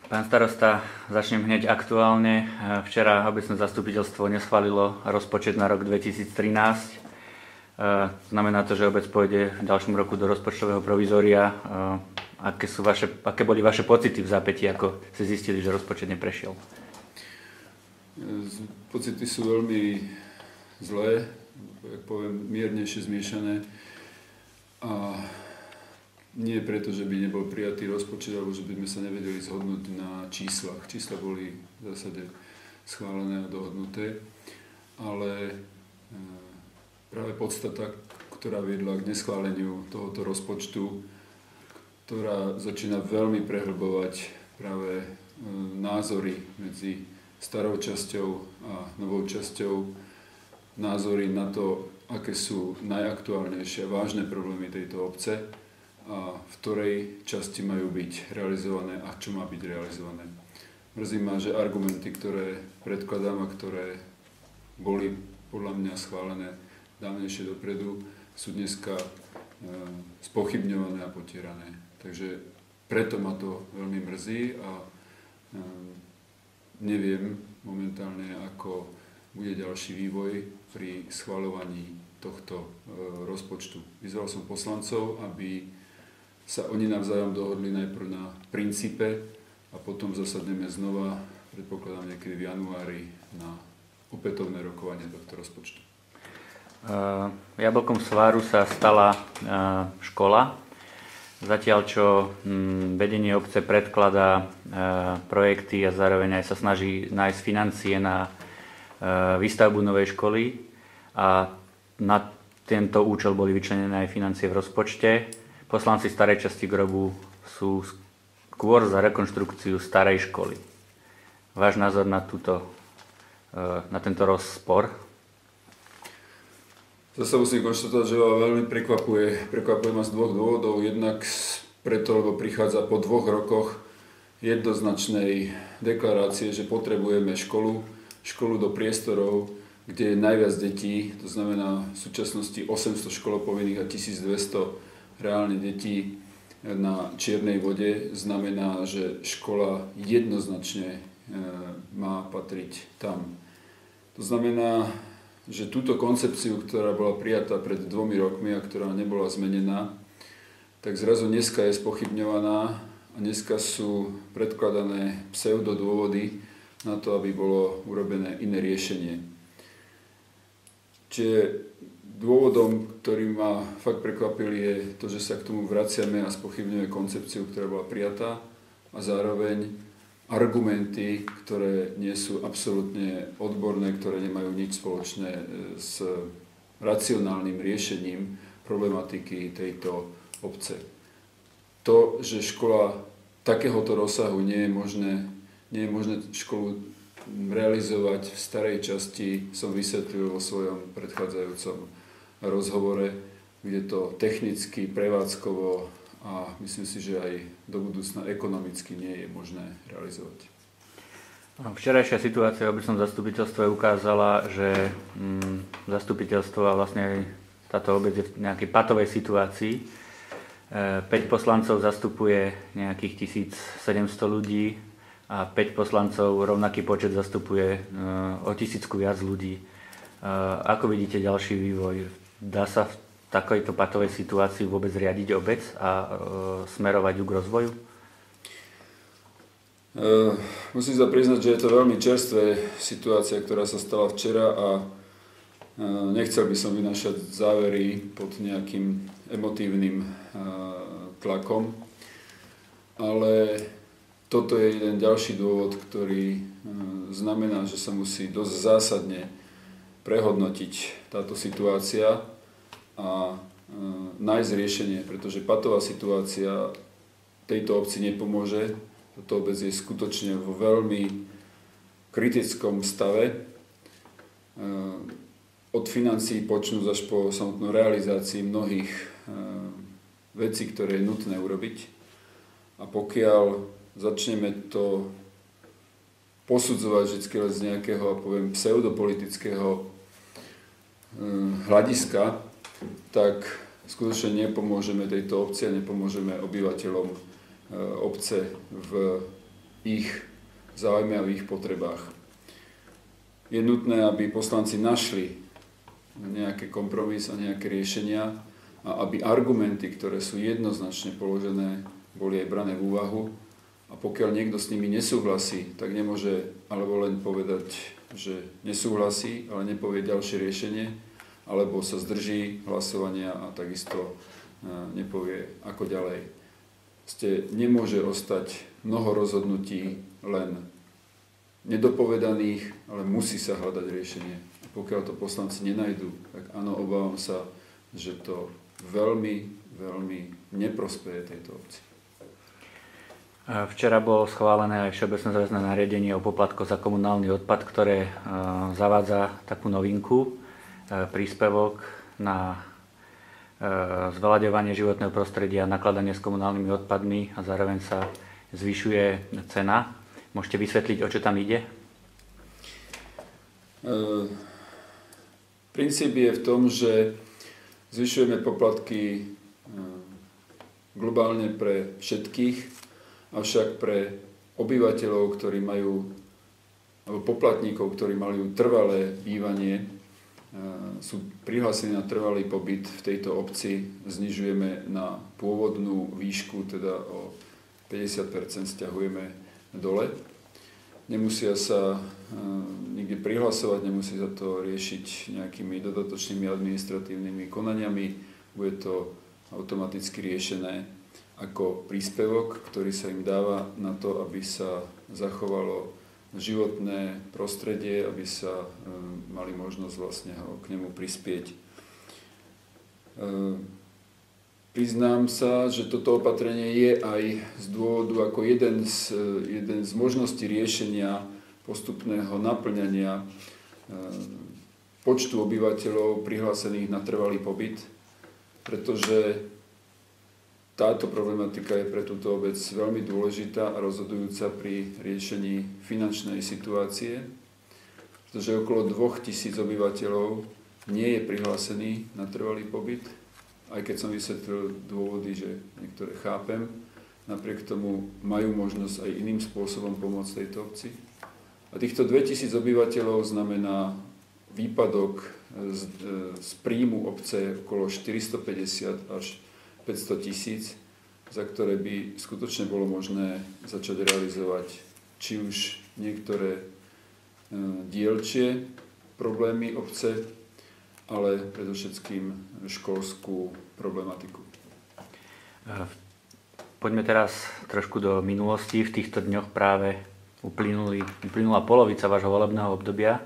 Pán starosta, začnem hneď aktuálne. Včera obecné zastupiteľstvo neschválilo rozpočet na rok 2013. Znamená to, že obec pôjde v ďalšom roku do rozpočtového provizória. Aké boli vaše pocity v zápätí, ako ste zistili, že rozpočet neprešiel? Pocity sú veľmi zlé, poviem miernejšie zmiešané. A nie preto, že by nebol prijatý rozpočet, alebo že by sme sa nevedeli zhodnúť na číslach. Čísla boli v zásade schválené a dohodnuté, ale práve podstata, ktorá viedla k neschváleniu tohoto rozpočtu, ktorá začína veľmi prehlbovať práve názory medzi starou časťou a novou časťou, názory na to, aké sú najaktuálnejšie a vážne problémy tejto obce, a v ktorej časti majú byť realizované a čo má byť realizované. Mrzí ma, že argumenty, ktoré predkladám a ktoré boli podľa mňa schválené dávnejšie dopredu, sú dneska spochybňované a potierané. Takže preto ma to veľmi mrzí a neviem momentálne, ako bude ďalší vývoj pri schvaľovaní tohto rozpočtu. Vyzval som poslancov, aby sa oni navzájom dohodli najprv na princípe a potom zasadneme znova, predpokladám niekedy v januári, na opätovné rokovanie tohto rozpočtu. Jablkom sváru sa stala škola. Zatiaľ, čo vedenie obce predkladá projekty a zároveň aj sa snaží nájsť financie na výstavbu novej školy a na tento účel boli vyčlenené aj financie v rozpočte. Poslanci starej časti Grobu sú skôr za rekonštrukciu starej školy. Váš názor na tento rozpor? Zase musím konštatovať, že ma veľmi prekvapuje. Prekvapuje ma z dvoch dôvodov. Jednak preto, lebo prichádza po 2 rokoch jednoznačnej deklarácie, že potrebujeme školu do priestorov, kde je najviac detí, to znamená v súčasnosti 800 školopovinných a 1200 reálne detí na čiernej vode, znamená, že škola jednoznačne má patriť tam. To znamená, že túto koncepciu, ktorá bola prijatá pred 2 rokmi a ktorá nebola zmenená, tak zrazu dneska je spochybňovaná a dneska sú predkladané pseudodôvody na to, aby bolo urobené iné riešenie. Čiže dôvodom, ktorý ma fakt prekvapil, je to, že sa k tomu vraciame a spochybňuje koncepciu, ktorá bola prijatá a zároveň argumenty, ktoré nie sú absolútne odborné, ktoré nemajú nič spoločné s racionálnym riešením problematiky tejto obce. To, že škola takéhoto rozsahu nie je možné školu realizovať v starej časti, som vysvetlil vo svojom predchádzajúcom rozhovore, kde to technicky, prevádzkovo a myslím si, že aj do budúcna ekonomicky nie je možné realizovať. Včerajšia situácia v obecnom zastupiteľstve ukázala, že zastupiteľstvo a vlastne aj táto obec je v nejakej patovej situácii. 5 poslancov zastupuje nejakých 1700 ľudí a 5 poslancov rovnaký počet zastupuje o 1000 viac ľudí. Ako vidíte ďalší vývoj? Dá sa v takejto patovej situácii vôbec riadiť obec a smerovať ju k rozvoju? Musím sa priznať, že je to veľmi čerstvá situácia, ktorá sa stala včera a nechcel by som vynášať závery pod nejakým emotívnym tlakom, ale toto je jeden ďalší dôvod, ktorý znamená, že sa musí dosť zásadne prehodnotiť táto situácia a nájsť riešenie, pretože patová situácia tejto obci nepomôže. Táto obec je skutočne vo veľmi kritickom stave. Od financií počnúť až po samotnú realizácii mnohých vecí, ktoré je nutné urobiť. A pokiaľ začneme to posudzovať vždy z nejakého, poviem, pseudopolitického hľadiska, tak skutočne nepomôžeme tejto obci a nepomôžeme obyvateľom obce v ich záujme a v ich potrebách. Je nutné, aby poslanci našli nejaké kompromis a nejaké riešenia a aby argumenty, ktoré sú jednoznačne položené, boli aj brané v úvahu. A pokiaľ niekto s nimi nesúhlasí, tak nemôže alebo len povedať, že nesúhlasí, ale nepovie ďalšie riešenie, alebo sa zdrží hlasovania a takisto nepovie ako ďalej. Nemôže ostať mnoho rozhodnutí len nedopovedaných, ale musí sa hľadať riešenie. A pokiaľ to poslanci nenajdú, tak áno, obávam sa, že to veľmi, veľmi neprospeje tejto obci. Včera bolo schválené aj Všeobecné záväzné nariadenie o poplatkoch za komunálny odpad, ktoré zavádza takú novinku, príspevok na zveľaďovanie životného prostredia, nakladanie s komunálnymi odpadmi a zároveň sa zvyšuje cena. Môžete vysvetliť, o čo tam ide? Princíp je v tom, že zvyšujeme poplatky globálne pre všetkých, avšak pre obyvateľov, ktorí majú, alebo poplatníkov, ktorí majú trvalé bývanie, sú prihlásení na trvalý pobyt v tejto obci, znižujeme na pôvodnú výšku, teda o 50% stiahujeme dole. Nemusia sa nikde prihlasovať, nemusí sa to riešiť nejakými dodatočnými administratívnymi konaniami, bude to automaticky riešené ako príspevok, ktorý sa im dáva na to, aby sa zachovalo životné prostredie, aby sa mali možnosť vlastne k nemu prispieť. Priznám sa, že toto opatrenie je aj z dôvodu ako jeden z možností riešenia postupného naplňania počtu obyvateľov prihlásených na trvalý pobyt, pretože táto problematika je pre túto obec veľmi dôležitá a rozhodujúca pri riešení finančnej situácie, pretože okolo 2000 obyvateľov nie je prihlásený na trvalý pobyt, aj keď som vysvetlil dôvody, že niektoré chápem, napriek tomu majú možnosť aj iným spôsobom pomôcť tejto obci. A týchto 2000 obyvateľov znamená výpadok z príjmu obce okolo 450 až 500 000, za ktoré by skutočne bolo možné začať realizovať či už niektoré dielčie problémy obce, ale predovšetkým školskú problematiku. Poďme teraz trošku do minulosti. V týchto dňoch práve uplynula polovica vášho volebného obdobia.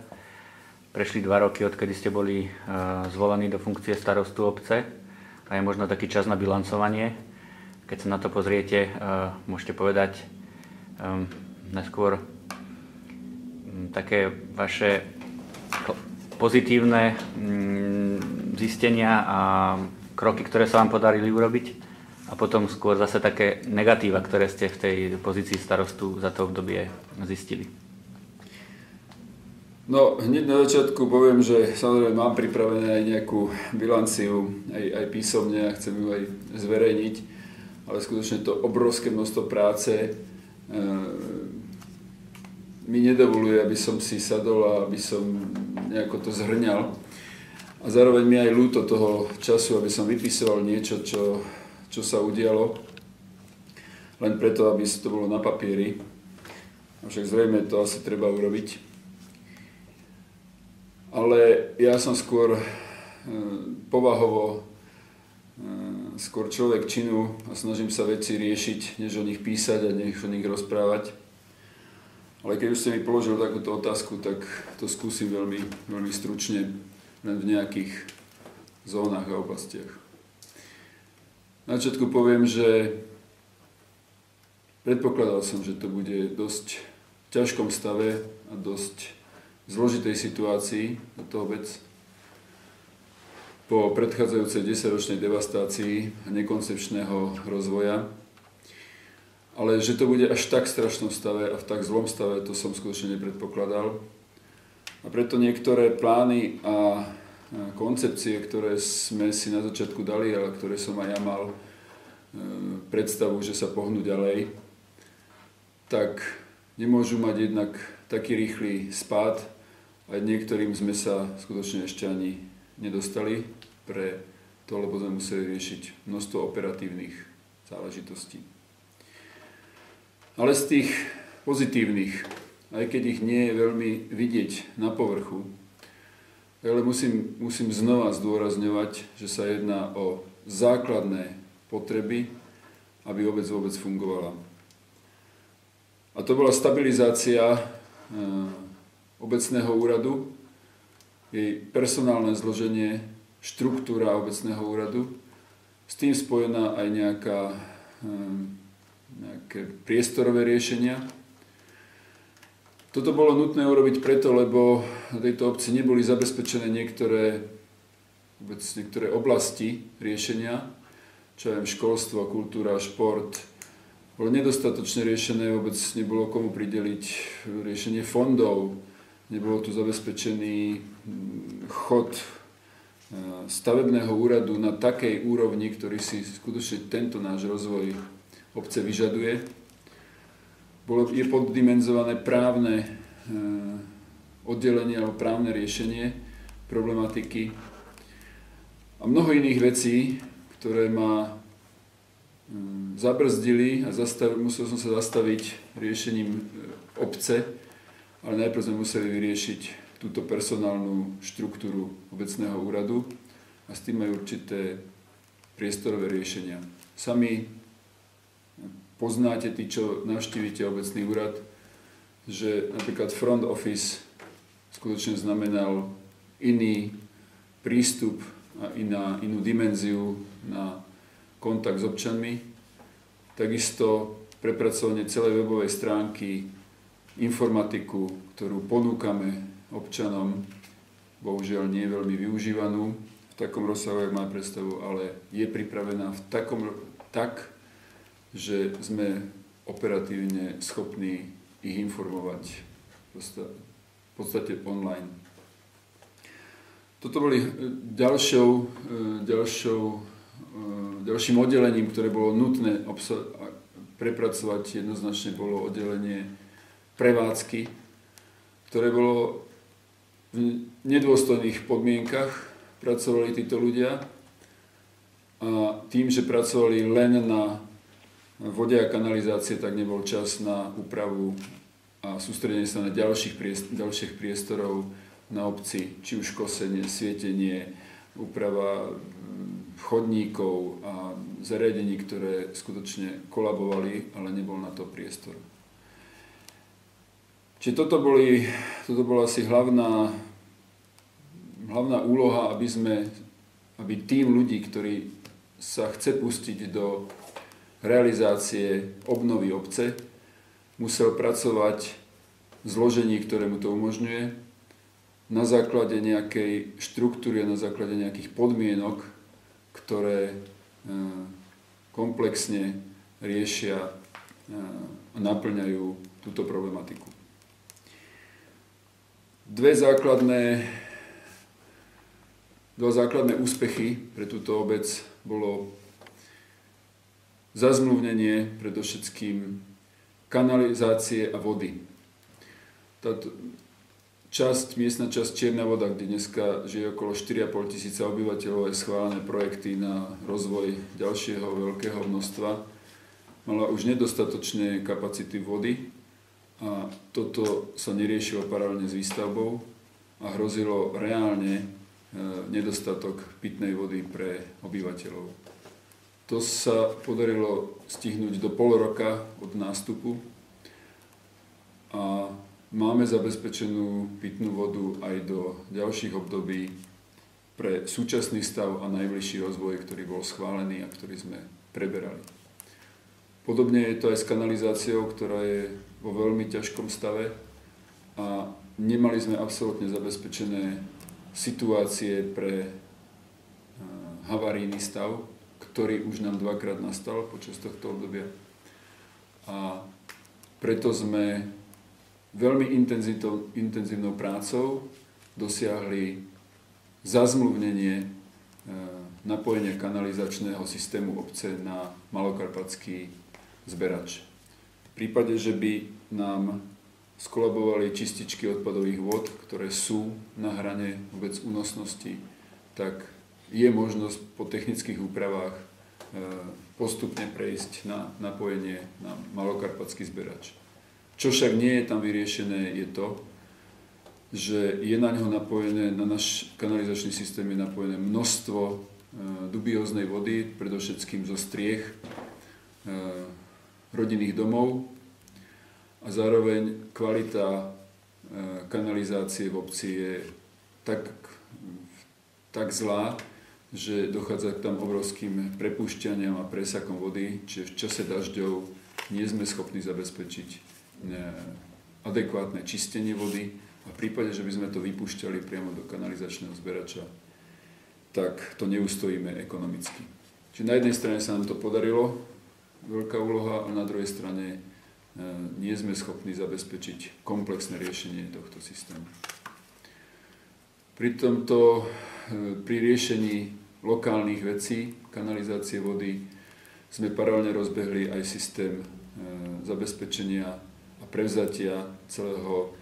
Prešli 2 roky, odkedy ste boli zvolení do funkcie starostu obce. A je možno taký čas na bilancovanie. Keď sa na to pozriete, môžete povedať najskôr také vaše pozitívne zistenia a kroky, ktoré sa vám podarili urobiť, a potom skôr zase také negatíva, ktoré ste v tej pozícii starostu za to obdobie zistili. No, hneď na začiatku poviem, že samozrejme mám pripravené aj nejakú bilanciu, aj písomne, a chcem ju aj zverejniť, ale skutočne to obrovské množstvo práce mi nedovoluje, aby som si sadol a aby som nejako to zhrňal. A zároveň mi aj ľúto toho času, aby som vypisoval niečo, čo sa udialo, len preto, aby to bolo na papieri. Avšak zrejme to asi treba urobiť. Ale ja som skôr povahovo skôr človek činu a snažím sa veci riešiť, než o nich písať a než o nich rozprávať. Ale keď už ste mi položil takúto otázku, tak to skúsim veľmi, veľmi stručne, len v nejakých zónach a oblastiach. Na začiatku poviem, že predpokladal som, že to bude dosť v ťažkom stave a dosť zložitej situácii táto obec po predchádzajúcej 10-ročnej devastácii a nekoncepčného rozvoja. Ale že to bude až tak strašnom stave a v tak zlom stave, to som skutočne nepredpokladal. A preto niektoré plány a koncepcie, ktoré sme si na začiatku dali, ale ktoré som aj ja mal predstavu, že sa pohnú ďalej, tak nemôžu mať jednak taký rýchly spád, a niektorým sme sa skutočne ešte ani nedostali pre to, lebo sme museli riešiť množstvo operatívnych záležitostí. Ale z tých pozitívnych, aj keď ich nie je veľmi vidieť na povrchu, ale musím znova zdôrazňovať, že sa jedná o základné potreby, aby obec vôbec fungovala. A to bola stabilizácia obecného úradu, jej personálne zloženie, štruktúra obecného úradu, s tým spojená aj nejaké priestorové riešenia. Toto bolo nutné urobiť preto, lebo na tejto obci neboli zabezpečené niektoré oblasti riešenia, čo je školstvo, kultúra, šport. Bolo nedostatočne riešené, vôbec nebolo komu prideliť riešenie fondov, nebolo tu zabezpečený chod stavebného úradu na takej úrovni, ktorý si skutočne tento náš rozvoj obce vyžaduje. Je poddimenzované právne oddelenie alebo právne riešenie problematiky a mnoho iných vecí, ktoré ma zabrzdili a musel som sa zastaviť riešením obce, ale najprv sme museli vyriešiť túto personálnu štruktúru obecného úradu a s tým aj určité priestorové riešenia. Sami poznáte, tí, čo navštívite obecný úrad, že napríklad front office skutočne znamenal iný prístup a inú dimenziu na kontakt s občanmi. Takisto prepracovanie celej webovej stránky, informatiku, ktorú ponúkame občanom, bohužiaľ nie je veľmi využívanú v takom rozsahu, jak má predstavu, ale je pripravená tak, že sme operatívne schopní ich informovať v podstate online. Toto boli ďalším oddelením, ktoré bolo nutné prepracovať, jednoznačne bolo oddelenie prevádzky, ktoré bolo v nedôstojných podmienkach, pracovali títo ľudia a tým, že pracovali len na vode a kanalizácie, tak nebol čas na úpravu a sústredenie sa na ďalších priestorov na obci, či už kosenie, svietenie, úprava chodníkov a zariadení, ktoré skutočne kolabovali, ale nebol na to priestor. Čiže toto bola asi hlavná úloha, aby tým ľudí, ktorí sa chce pustiť do realizácie obnovy obce, musel pracovať v zložení, ktoré mu to umožňuje, na základe nejakej štruktúry, na základe nejakých podmienok, ktoré komplexne riešia a naplňajú túto problematiku. Dva základné úspechy pre túto obec bolo zazmluvnenie predovšetkým kanalizácie a vody. Táto miestna časť Čierna Voda, kde dneska žije okolo 4,5 tisíca obyvateľov, je schválené projekty na rozvoj ďalšieho veľkého množstva, mala už nedostatočné kapacity vody a toto sa neriešilo paralelne s výstavbou a hrozilo reálne nedostatok pitnej vody pre obyvateľov. To sa podarilo stihnúť do pol roka od nástupu a máme zabezpečenú pitnú vodu aj do ďalších období pre súčasný stav a najbližší rozvoj, ktorý bol schválený a ktorý sme preberali. Podobne je to aj s kanalizáciou, ktorá je vo veľmi ťažkom stave a nemali sme absolútne zabezpečené situácie pre havarijný stav, ktorý už nám dvakrát nastal počas tohto obdobia. A preto sme veľmi intenzívnou prácou dosiahli zazmluvnenie napojenia kanalizačného systému obce na malokarpatský zberač. v prípade, že by nám skolabovali čističky odpadových vôd, ktoré sú na hrane vôbec únosnosti, tak je možnosť po technických úpravách postupne prejsť na napojenie na malokarpatský zberač. Čo však nie je tam vyriešené, je to, že je na ňo napojené, na náš kanalizačný systém je napojené množstvo dubióznej vody, predovšetkým zo striech rodinných domov, a zároveň kvalita kanalizácie v obci je tak zlá, že dochádza k tam obrovským prepúšťaniam a presakom vody, čiže v čase dažďov nie sme schopní zabezpečiť adekvátne čistenie vody a v prípade, že by sme to vypúšťali priamo do kanalizačného zberača, tak to neustojíme ekonomicky. Čiže na jednej strane sa nám to podarilo, veľká úloha, a na druhej strane nie sme schopní zabezpečiť komplexné riešenie tohto systému. Pri riešení lokálnych vecí, kanalizácie vody, sme paralelne rozbehli aj systém zabezpečenia a prevzatia celého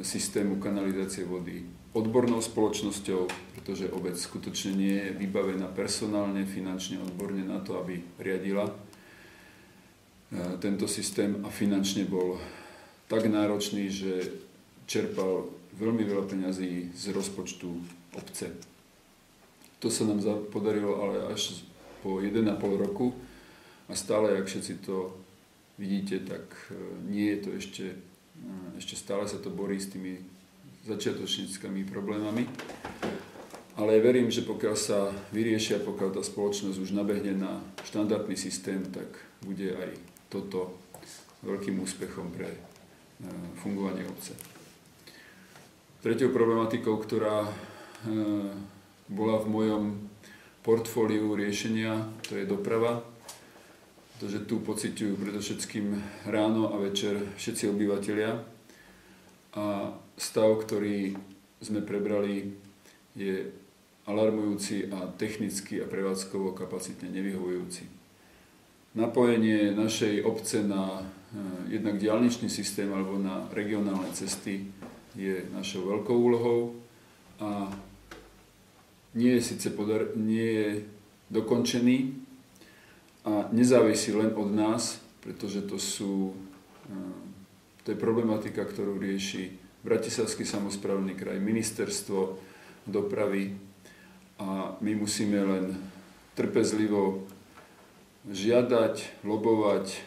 systému kanalizácie vody odbornou spoločnosťou, pretože obec skutočne nie je vybavená personálne, finančne, odborne na to, aby riadila tento systém, a finančne bol tak náročný, že čerpal veľmi veľa peňazí z rozpočtu obce. To sa nám podarilo ale až po 1,5 roku a stále, ak všetci to vidíte, tak nie je to ešte stále sa to borí s tými začiatočníckymi problémami. Ale verím, že pokiaľ sa vyriešia, pokiaľ tá spoločnosť už nabehne na štandardný systém, tak bude aj toto veľkým úspechom pre fungovanie obce. Treťou problematikou, ktorá bola v mojom portfóliu riešenia, to je doprava, pretože tu pociťujú predovšetkým ráno a večer všetci obyvatelia a stav, ktorý sme prebrali, je alarmujúci a technicky a prevádzkovo kapacitne nevyhovujúci. Napojenie našej obce na jednak diaľničný systém alebo na regionálne cesty je našou veľkou úlohou a nie je dokončený a nezávisí len od nás, pretože to je problematika, ktorú rieši Bratislavský samosprávny kraj, ministerstvo dopravy, a my musíme len trpezlivo žiadať, lobovať,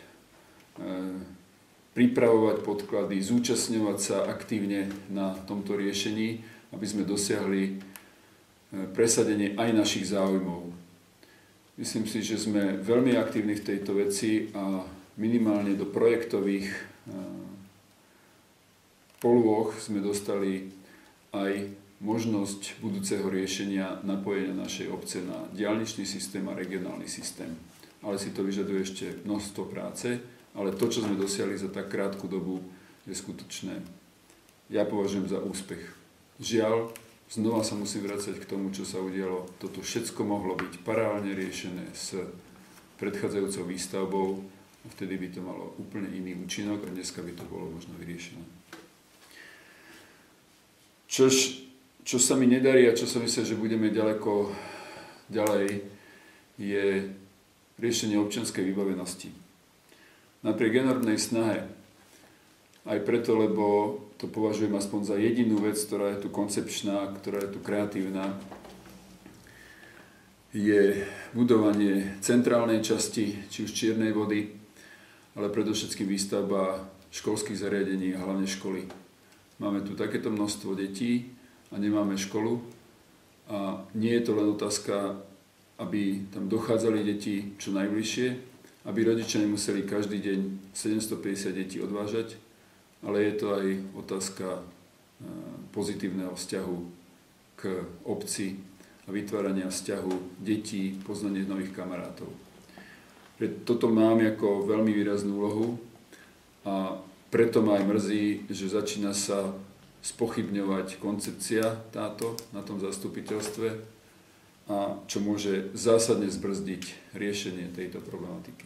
pripravovať podklady, zúčastňovať sa aktívne na tomto riešení, aby sme dosiahli presadenie aj našich záujmov. Myslím si, že sme veľmi aktívni v tejto veci a minimálne do projektových polôch sme dostali aj možnosť budúceho riešenia napojenia našej obce na diaľničný systém a regionálny systém. Ale si to vyžaduje ešte množstvo práce, ale to, čo sme dosiahli za tak krátku dobu, je skutočné. Ja považujem za úspech. Žiaľ, znova sa musím vrácať k tomu, čo sa udialo. Toto všetko mohlo byť paralelne riešené s predchádzajúcou výstavbou, a vtedy by to malo úplne iný účinok a dneska by to bolo možno vyriešené. Čo sa mi nedarí a čo som myslel, že budeme ďaleko ďalej, je riešenie občianskej vybavenosti. Napriek enormnej snahe, aj preto, lebo to považujem aspoň za jedinú vec, ktorá je tu koncepčná, ktorá je tu kreatívna, je budovanie centrálnej časti, či už Čiernej Vody, ale predovšetkým výstavba školských zariadení a hlavne školy. Máme tu takéto množstvo detí a nemáme školu a nie je to len otázka, aby tam dochádzali deti čo najbližšie, aby rodičia nemuseli každý deň 750 detí odvážať, ale je to aj otázka pozitívneho vzťahu k obci a vytvárania vzťahu detí, poznanie nových kamarátov. Toto mám ako veľmi výraznú úlohu a preto ma aj mrzí, že začína sa spochybňovať koncepcia táto na tom zastupiteľstve, a čo môže zásadne zbrzdiť riešenie tejto problematiky.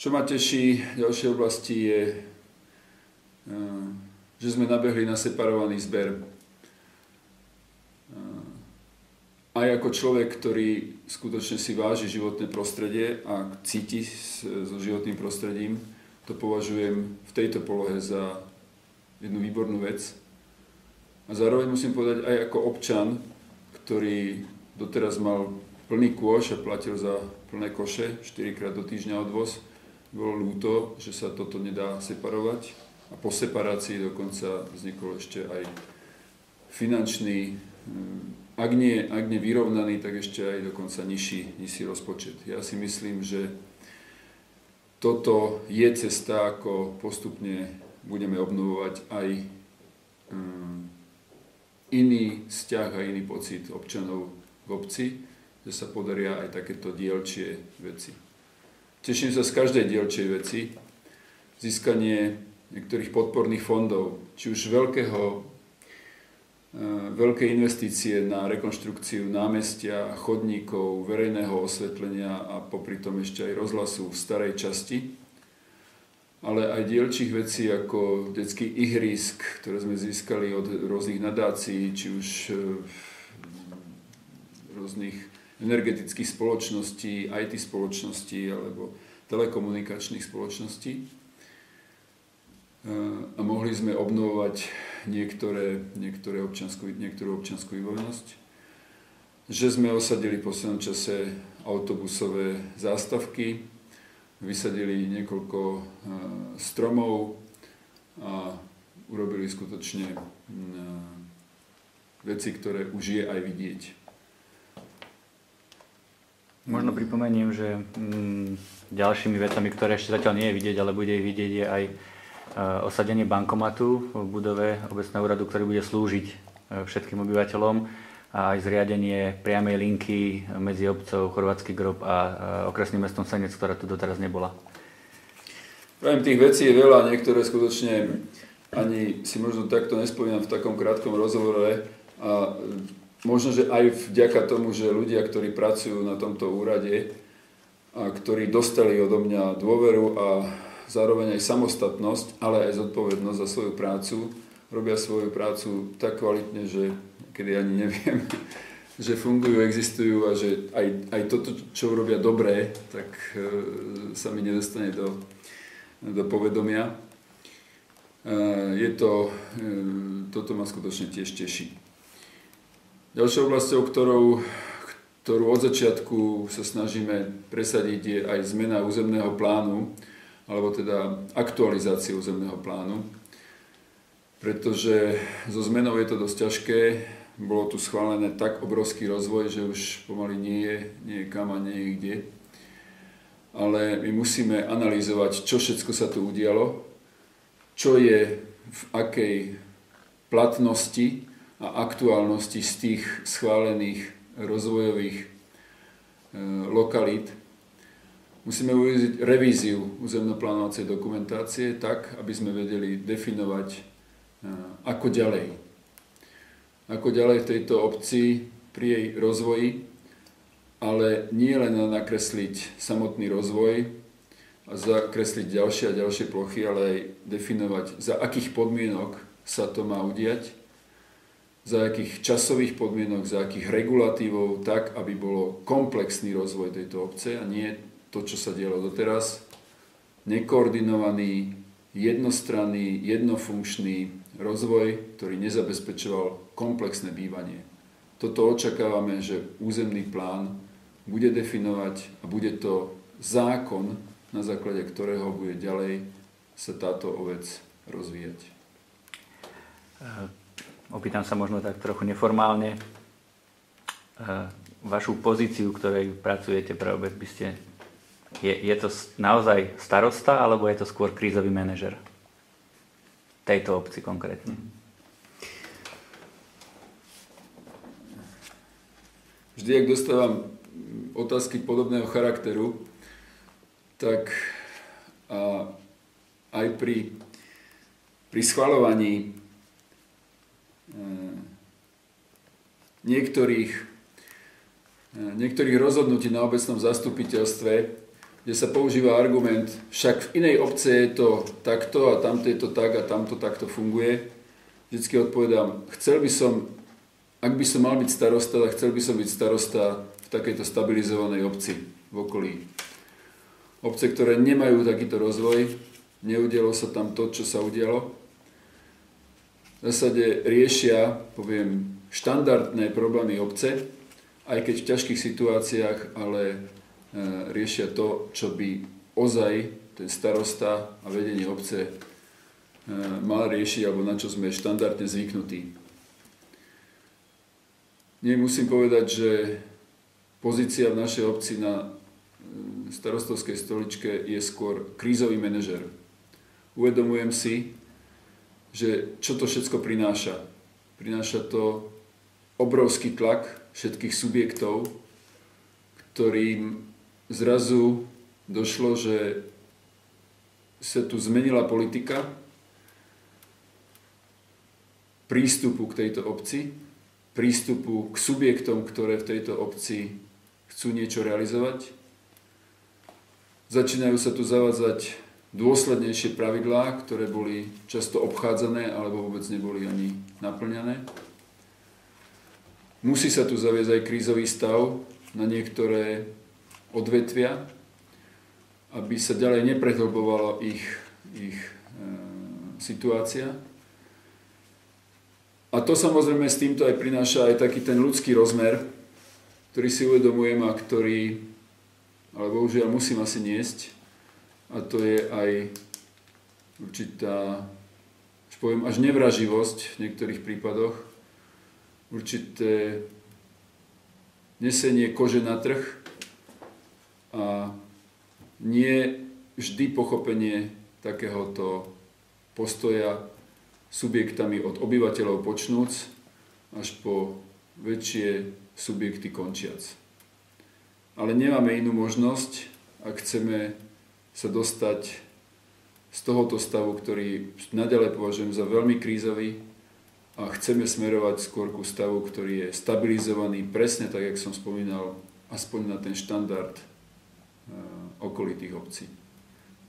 Čo ma teší v ďalšej oblasti je, že sme nabehli na separovaný zber. Aj ako človek, ktorý skutočne si váži životné prostredie a cíti so životným prostredím, to považujem v tejto polohe za jednu výbornú vec. A zároveň musím povedať aj ako občan, ktorý doteraz mal plný kôš a platil za plné koše, 4-krát do týždňa odvoz, bolo ľúto, že sa toto nedá separovať. A po separácii dokonca vznikol ešte aj finančný, ak nie vyrovnaný, tak ešte aj dokonca nižší rozpočet. Ja si myslím, že toto je cesta, ako postupne budeme obnovovať aj iný vzťah a iný pocit občanov v obci, že sa podaria aj takéto dielčie veci. Teším sa z každej dielčej veci, získanie niektorých podporných fondov, či už veľké investície na rekonštrukciu námestia, chodníkov, verejného osvetlenia a popri tom ešte aj rozhlasu v starej časti, ale aj dielčích vecí ako detský ihrisk, ktoré sme získali od rôznych nadácií, či už rôznych energetických spoločností, IT spoločností alebo telekomunikačných spoločností. A mohli sme obnovovať niektorú občiansku vybavenosť. Že sme osadili v poslednom čase autobusové zástavky, vysadili niekoľko stromov a urobili skutočne veci, ktoré už je aj vidieť. Možno pripomeniem, že ďalšími vecami, ktoré ešte zatiaľ nie je vidieť, ale bude ich vidieť, je aj osadenie bankomatu v budove obecného úradu, ktorý bude slúžiť všetkým obyvateľom, a aj zriadenie priamej linky medzi obcov Chorvátsky Grob a okresným mestom Senec, ktorá tu doteraz nebola. Pravím, tých vecí je veľa, niektoré skutočne ani si možno takto nespomínam v takom krátkom rozhovore a možno, že aj vďaka tomu, že ľudia, ktorí pracujú na tomto úrade a ktorí dostali odo mňa dôveru a zároveň aj samostatnosť, ale aj zodpovednosť za svoju prácu, robia svoju prácu tak kvalitne, že kedy ani neviem, že fungujú, existujú a že aj toto, čo robia dobré, tak sa mi nedostane do povedomia. Toto ma skutočne tiež teší. Ďalšou oblasťou, ktorú od začiatku sa snažíme presadiť, je aj zmena územného plánu, alebo teda aktualizácia územného plánu, pretože so zmenou je to dosť ťažké. Bolo tu schválené tak obrovský rozvoj, že už pomaly nie je kam a nie je kde. Ale my musíme analyzovať, čo všetko sa tu udialo, čo je v akej platnosti a aktuálnosti z tých schválených rozvojových lokalít. Musíme urobiť revíziu územno-plánovacej dokumentácie tak, aby sme vedeli definovať, ako ďalej. Ako ďalej v tejto obci pri jej rozvoji, ale nie len nakresliť samotný rozvoj a zakresliť ďalšie a ďalšie plochy, ale aj definovať, za akých podmienok sa to má udiať, za akých časových podmienok, za akých regulatívov, tak, aby bolo komplexný rozvoj tejto obce a nie to, čo sa dialo doteraz, nekoordinovaný, jednostranný, jednofunkčný rozvoj, ktorý nezabezpečoval komplexné bývanie. Toto očakávame, že územný plán bude definovať a bude to zákon, na základe ktorého bude ďalej sa táto obec rozvíjať. Opýtam sa možno tak trochu neformálne. Vašu pozíciu, ktorej pracujete pre obec, je to naozaj starosta, alebo je to skôr krízový manažer tejto obci konkrétne? Vždy, ak dostávam otázky podobného charakteru, tak aj pri schvaľovaní niektorých rozhodnutí na obecnom zastupiteľstve kde sa používa argument, však v inej obce je to takto a tamto je to tak a tamto takto funguje. Vždycky odpovedám, ak by som mal byť starosta, tak chcel by som byť starosta v takejto stabilizovanej obci v okolí. Obce, ktoré nemajú takýto rozvoj, neudialo sa tam to, čo sa udialo. V zásade riešia, poviem, štandardné problémy obce, aj keď v ťažkých situáciách, ale riešia to, čo by ozaj ten starosta a vedenie obce mal riešiť, alebo na čo sme štandardne zvyknutí. Nie musím povedať, že pozícia v našej obci na starostovskej stoličke je skôr krízový manažer. Uvedomujem si, že čo to všetko prináša. Prináša to obrovský tlak všetkých subjektov, ktorým zrazu došlo, že sa tu zmenila politika prístupu k tejto obci, prístupu k subjektom, ktoré v tejto obci chcú niečo realizovať. Začínajú sa tu zavádzať dôslednejšie pravidlá, ktoré boli často obchádzané alebo vôbec neboli ani naplňané. Musí sa tu zaviesť aj krízový stav na niektoré odvetvia, aby sa ďalej neprehlbovala ich situácia. A to samozrejme s týmto aj prináša aj taký ten ľudský rozmer, ktorý si uvedomujem a ktorý, ale bohužiaľ musím asi niesť, a to je aj určitá, poviem, až nevraživosť v niektorých prípadoch, určité nesenie kože na trh a nie vždy pochopenie takéhoto postoja subjektami od obyvateľov počnúc až po väčšie subjekty končiac. Ale nemáme inú možnosť, ak chceme sa dostať z tohoto stavu, ktorý naďalej považujem za veľmi krízový a chceme smerovať skôr ku stavu, ktorý je stabilizovaný presne tak, jak som spomínal, aspoň na ten štandard okolitých obcí.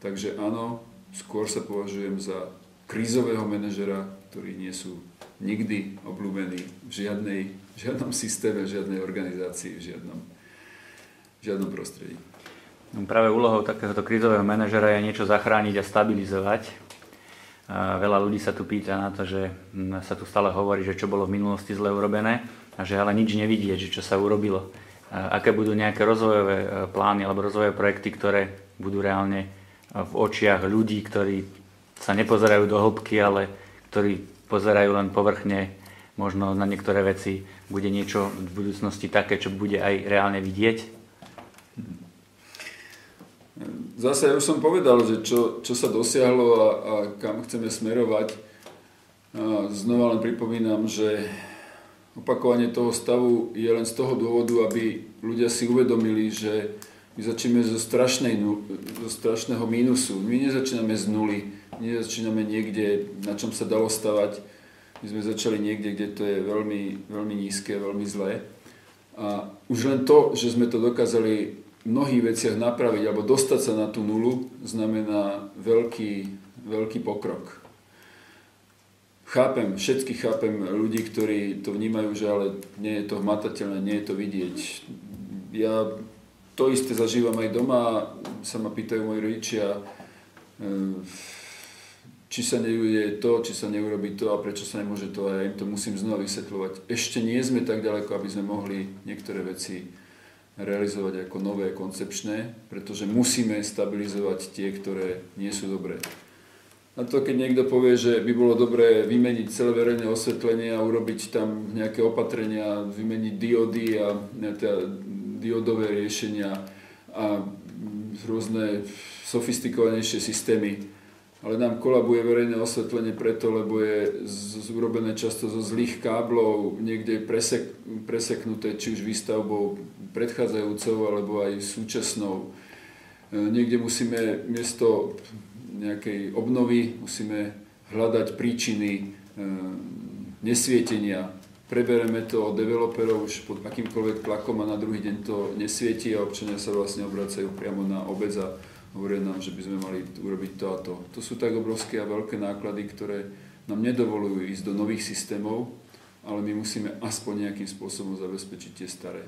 Takže áno, skôr sa považujem za krízového manažera, ktorí nie sú nikdy obľúbení v žiadnom systéme, v žiadnej organizácii, v žiadnom prostredí. Práve úlohou takéhoto krízového manažera je niečo zachrániť a stabilizovať. Veľa ľudí sa tu pýta na to, že sa tu stále hovorí, že čo bolo v minulosti zle urobené a že ale nič nevidieť, že čo sa urobilo. Aké budú nejaké rozvojové plány alebo rozvojové projekty, ktoré budú reálne v očiach ľudí, ktorí sa nepozerajú do hĺbky, ale ktorí pozerajú len povrchne, možno na niektoré veci bude niečo v budúcnosti také, čo bude aj reálne vidieť. Zase ja už som povedal, že čo sa dosiahlo a kam chceme smerovať. Znova len pripomínam, že opakovanie toho stavu je len z toho dôvodu, aby ľudia si uvedomili, že my začíname zo strašného mínusu. My nezačíname z nuly, nezačíname niekde, na čom sa dalo stavať. My sme začali niekde, kde to je veľmi, veľmi nízke, veľmi zlé. A už len to, že sme to dokázali v mnohých veciach napraviť alebo dostať sa na tú nulu, znamená veľký pokrok. Všetky chápem ľudí, ktorí to vnímajú, že ale nie je to hmatateľné, nie je to vidieť. Ja to isté zažívam aj doma, sa ma pýtajú moji rodičia, či sa neuje to, či sa neurobi to a prečo sa nemôže to, a ja im to musím znova vysvetľovať. Ešte nie sme tak ďaleko, aby sme mohli niektoré veci realizovať ako nové, koncepčné, pretože musíme stabilizovať tie, ktoré nie sú dobré. A to, keď niekto povie, že by bolo dobré vymeniť celé verejné osvetlenie a urobiť tam nejaké opatrenia, vymeniť diody a diodové riešenia a rôzne sofistikovanejšie systémy, ale nám kolabuje verejné osvetlenie preto, lebo je urobené často zo zlých káblov, niekde preseknuté, či už výstavbou predchádzajúcou, alebo aj súčasnou. Niekde musíme miesto nejakej obnovy, musíme hľadať príčiny nesvietenia. prebereme to od developerov už pod akýmkoľvek tlakom a na druhý deň to nesvietí a občania sa vlastne obracajú priamo na obec a hovoria nám, že by sme mali urobiť to a to. To sú tak obrovské a veľké náklady, ktoré nám nedovolujú ísť do nových systémov, ale my musíme aspoň nejakým spôsobom zabezpečiť tie staré.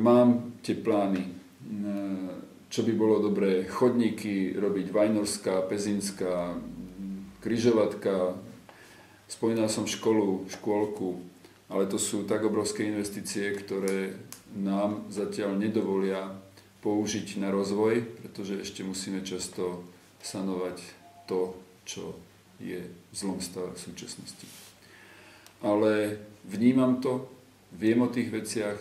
Mám tie plány, čo by bolo dobré, chodníky robiť Vajnorská, Pezinská, križovatka, spomínal som škôlku, ale to sú tak obrovské investície, ktoré nám zatiaľ nedovolia použiť na rozvoj, pretože ešte musíme často sanovať to, čo je v zlom stave v súčasnosti. Ale vnímam to, viem o tých veciach,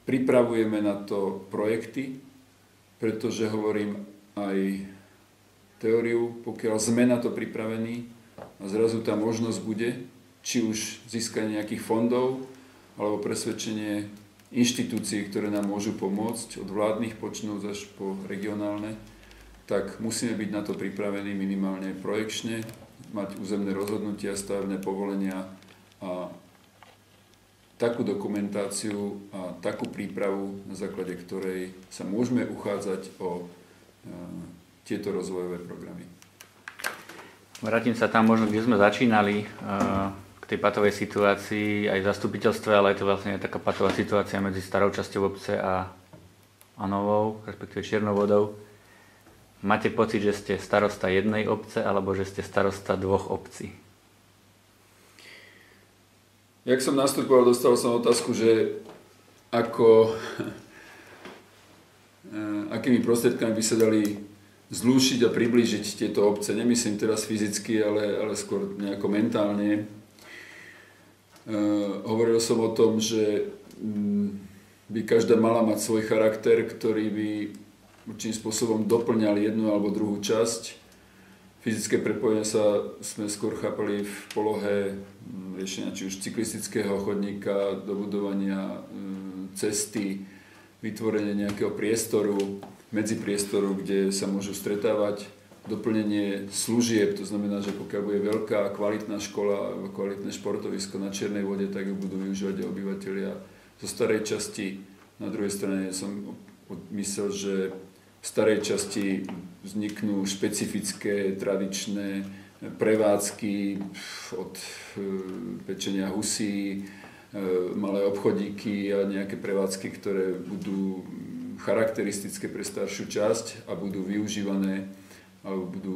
pripravujeme na to projekty, pretože hovorím aj teóriu, pokiaľ sme na to pripravení a zrazu tá možnosť bude, či už získanie nejakých fondov, alebo presvedčenie inštitúcií, ktoré nám môžu pomôcť, od vládnych počnúť až po regionálne, tak musíme byť na to pripravení minimálne projekčne, mať územné rozhodnutia, stavebné povolenia a takú dokumentáciu a takú prípravu, na základe ktorej sa môžeme uchádzať o tieto rozvojové programy. Vrátim sa tam možno, kde sme začínali, k tej patovej situácii aj v zastupiteľstve, ale je to vlastne taká patová situácia medzi starou časťou obce a novou, respektíve Čiernou Vodou. Máte pocit, že ste starosta jednej obce, alebo že ste starosta dvoch obcí? Jak som nastupoval, dostal som otázku, že akými prostriedkami by sa dali zlúčiť a priblížiť tieto obce. Nemyslím teraz fyzicky, ale skôr nejako mentálne. Hovoril som o tom, že by každá mala mať svoj charakter, ktorý by určitým spôsobom doplňal jednu alebo druhú časť. Fyzické prepojenie sme skôr chápali v polohe riešenia či už cyklistického chodníka, dobudovania cesty, vytvorenie nejakého priestoru, medzipriestoru, kde sa môžu stretávať, doplnenie služieb, to znamená, že pokiaľ bude veľká kvalitná škola, kvalitné športovisko na Čiernej Vode, tak ju budú využívať aj obyvateľia zo starej časti. Na druhej strane som myslel, že v starej časti vzniknú špecifické, tradičné prevádzky od pečenia husí, malé obchodíky a nejaké prevádzky, ktoré budú charakteristické pre staršiu časť a budú využívané alebo budú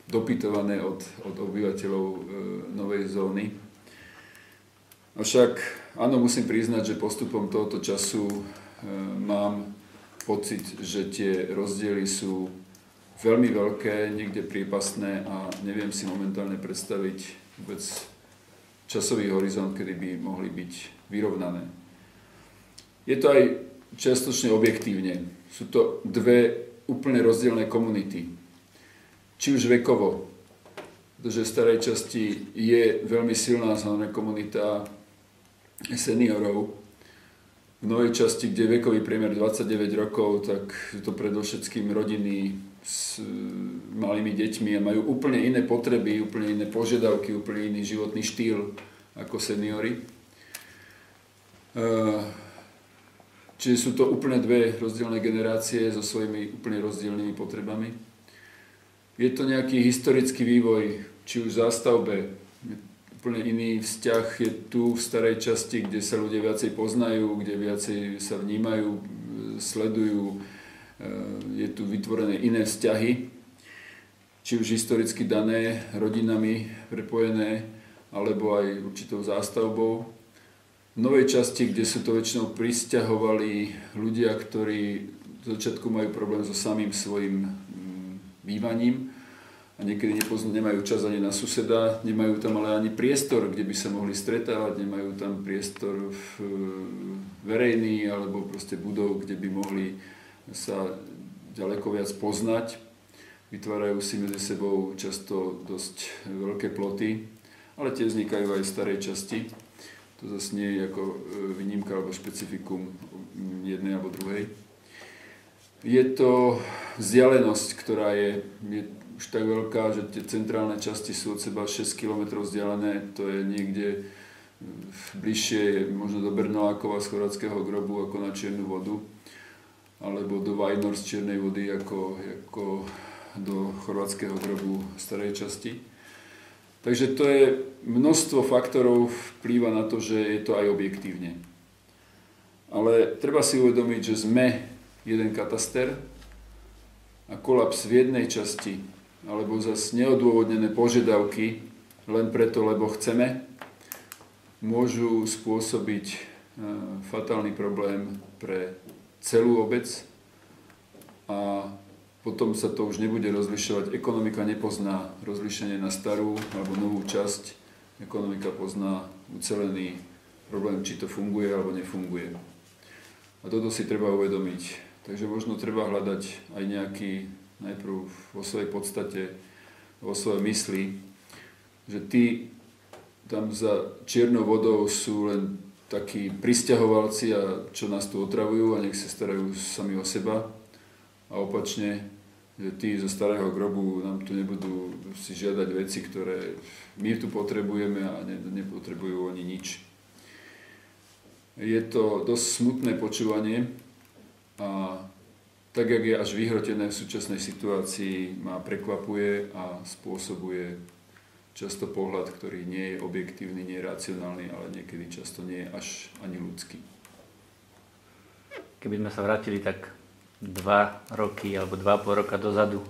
dopytované od obyvateľov novej zóny. Avšak áno, musím priznať, že postupom tohoto času mám pocit, že tie rozdiely sú veľmi veľké, niekde priepastné a neviem si momentálne predstaviť vôbec časový horizont, kedy by mohli byť vyrovnané. Je to aj čiastočne objektívne. Sú to dve úplne rozdielne komunity. Či už vekovo, pretože v starej časti je veľmi silná komunita seniorov. V novej časti, kde je vekový priemer 29 rokov, tak sú to predovšetkým rodiny s malými deťmi a majú úplne iné potreby, úplne iné požiadavky, úplne iný životný štýl ako seniori. Čiže sú to úplne dve rozdielne generácie so svojimi úplne rozdielnymi potrebami. Je to nejaký historický vývoj, či už v zástavbe. Úplne iný vzťah je tu v starej časti, kde sa ľudia viacej poznajú, kde viacej sa vnímajú, sledujú. Je tu vytvorené iné vzťahy, či už historicky dané, rodinami prepojené, alebo aj určitou zástavbou. V novej časti, kde sú to väčšinou prisťahovali ľudia, ktorí v začiatku majú problém so samým svojim bývaním a niekedy nemajú čas ani na suseda, nemajú tam ale ani priestor, kde by sa mohli stretávať, nemajú tam priestor verejný alebo proste budov, kde by mohli sa ďaleko viac poznať. Vytvárajú si medzi sebou často dosť veľké ploty, ale tie vznikajú aj v starej časti. To zase nie je ako výnimka alebo špecifikum jednej alebo druhej. Je to vzdialenosť, ktorá je už tak veľká, že tie centrálne časti sú od seba 6 km vzdialené, to je niekde bližšie možno do Brnolákova z Chorvátskeho Grobu ako na Čiernu vodu, alebo do Vajnor z Čiernej vody ako do Chorvátskeho Grobu starej časti. Takže to je množstvo faktorov vplýva na to, že je to aj objektívne. Ale treba si uvedomiť, že sme jeden kataster a kolaps v jednej časti alebo zase neodôvodnené požiadavky len preto, lebo chceme, môžu spôsobiť fatálny problém pre celú obec a potom sa to už nebude rozlišovať. Ekonomika nepozná rozlišenie na starú alebo novú časť. Ekonomika pozná ucelený problém, či to funguje alebo nefunguje. A toto si treba uvedomiť. Takže možno treba hľadať aj nejaký, najprv vo svojej podstate, vo svojej mysli, že tí tam za čiernou vodou sú len takí prisťahovalci, a čo nás tu otravujú a nech sa starajú sami o seba. A opačne, že tí zo starého grobu nám tu nebudú si žiadať veci, ktoré my tu potrebujeme a nepotrebujú oni nič. Je to dosť smutné počúvanie a tak, jak je až vyhrotené v súčasnej situácii, ma prekvapuje a spôsobuje často pohľad, ktorý nie je objektívny, nie je racionálny, ale niekedy často nie je až ani ľudský. Keby sme sa vrátili tak 2 roky alebo 2,5 roka dozadu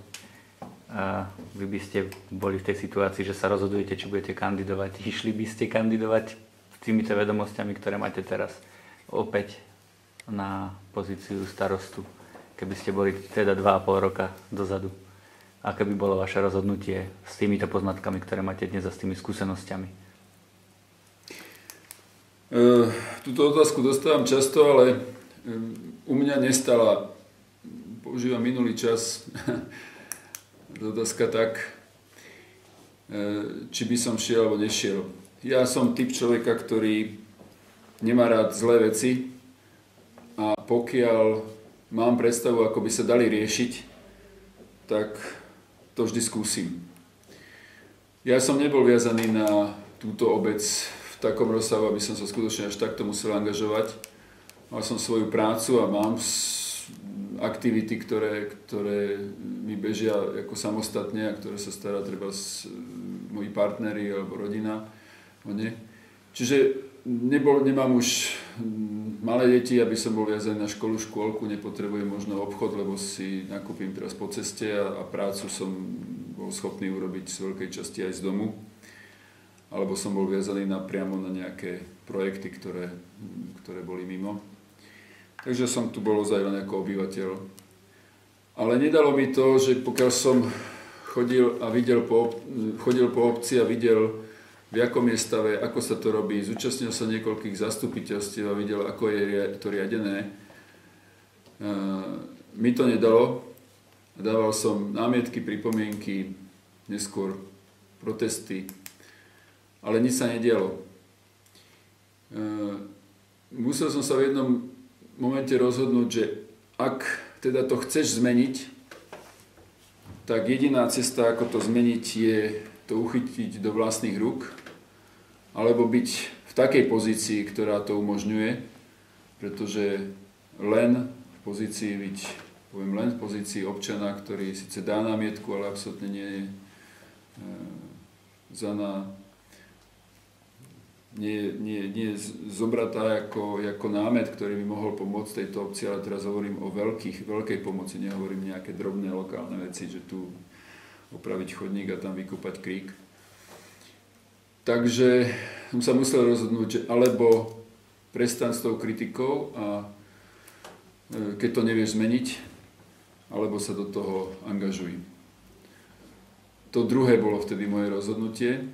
a vy by ste boli v tej situácii, že sa rozhodujete, či budete kandidovať, išli by ste kandidovať s týmito vedomosťami, ktoré máte teraz opäť na pozíciu starostu, keby ste boli teda 2,5 roka dozadu? Aké by bolo vaše rozhodnutie s týmito poznatkami, ktoré máte dnes a s tými skúsenosťami? Túto otázku dostávam často, ale u mňa nestala, používam minulý čas, otázka tak, či by som šiel alebo nešiel. Ja som typ človeka, ktorý nemá rád zlé veci a pokiaľ mám predstavu, ako by sa dali riešiť, tak to vždy skúsim. Ja som nebol viazaný na túto obec v takom rozsahu, aby som sa skutočne až takto musel angažovať. Mal som svoju prácu a mám aktivity, ktoré mi bežia ako samostatne a ktoré sa stará treba moji partneri alebo rodina o ne. Čiže nemám už malé deti, aby som bol viazaný na školu, škôlku, nepotrebujem možno obchod, lebo si nakúpim teraz po ceste a prácu som bol schopný urobiť z veľkej časti aj z domu. Alebo som bol viazaný priamo na nejaké projekty, ktoré boli mimo. Takže som tu bol ozaj len ako obyvateľ. Ale nedalo mi to, že pokiaľ som chodil po obci a videl, v jakom je stave, ako sa to robí, zúčastnil sa niekoľkých zastupiteľstiev a videl, ako je to riadené. Mi to nedalo. Dával som námietky, pripomienky, neskôr protesty, ale nič sa nedialo. Musel som sa v jednom momente rozhodnúť, že ak teda to chceš zmeniť, tak jediná cesta, ako to zmeniť, je to uchytiť do vlastných rúk, alebo byť v takej pozícii, ktorá to umožňuje, pretože len v pozícii občana, ktorý síce dá námietku, ale absolútne nie je nie je zobratá ako námet, ktorý by mohol pomôcť tejto obci, ale teraz hovorím o veľkej pomoci, nehovorím nejaké drobné lokálne veci, že tu opraviť chodník a tam vykopať krík. Takže som sa musel rozhodnúť, že alebo prestaň s tou kritikou a keď to nevieš zmeniť, alebo sa do toho angažuj. To druhé bolo vtedy moje rozhodnutie.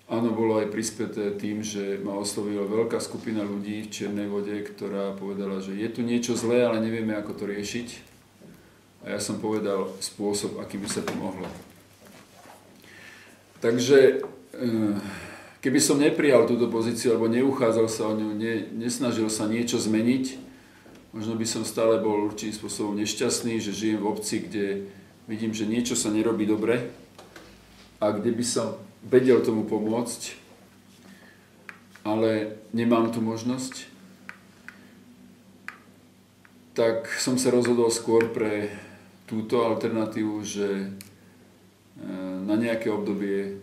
Áno, bolo aj prispäté tým, že ma oslovila veľká skupina ľudí v Čiernej vode, ktorá povedala, že je tu niečo zlé, ale nevieme, ako to riešiť. A ja som povedal spôsob, aký by sa to mohlo. Takže keby som neprijal túto pozíciu, alebo neuchádzal sa o ňu, nesnažil sa niečo zmeniť, možno by som stále bol určitým spôsobom nešťastný, že žijem v obci, kde vidím, že niečo sa nerobí dobre a kde by som vedel tomu pomôcť, ale nemám tu možnosť, tak som sa rozhodol skôr pre túto alternatívu, že na nejaké obdobie